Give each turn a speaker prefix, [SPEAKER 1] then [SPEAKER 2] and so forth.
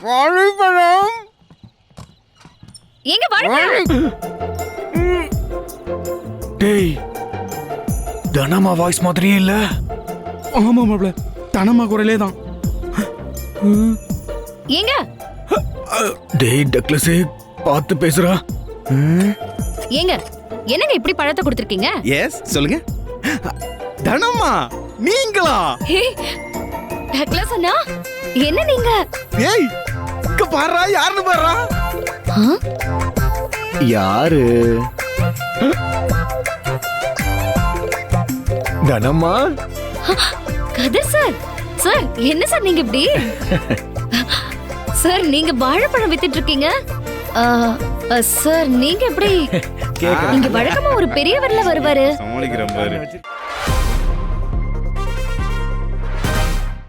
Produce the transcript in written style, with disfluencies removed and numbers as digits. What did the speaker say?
[SPEAKER 1] வாழைப்பழம்.
[SPEAKER 2] எங்க வாழைப்பழம்?
[SPEAKER 3] டேய், தனமா வாய்ஸ் மாதிரியே இல்ல.
[SPEAKER 1] ஆமா மாப்ள, தனமா குரலே தான்.
[SPEAKER 2] எங்க
[SPEAKER 3] டேய் டக்ளஸே, பார்த்து பேசுறா.
[SPEAKER 2] ஏங்க என்னங்க இப்படி பழத்தை கொடுத்துருக்கீங்க?
[SPEAKER 1] எஸ், சொல்லுங்க. தனமா நீங்களா?
[SPEAKER 2] டக்ளஸ் அண்ணா, என்ன நீங்க?
[SPEAKER 1] ஏய், இங்க பாறா, யாருன்னு பாறா?
[SPEAKER 3] யாரு? தனமா?
[SPEAKER 2] கதிர் சார். சார் என்ன சார் நீங்க இப்படி? சார் நீங்க வாழைப்பழம் வித்துட்டு இருக்கீங்க. சார் நீங்க எப்படி? இங்க வழக்கமா ஒரு பெரியவர்ல வருவாரு.
[SPEAKER 1] சமாளிக்கிறேன் பாரு.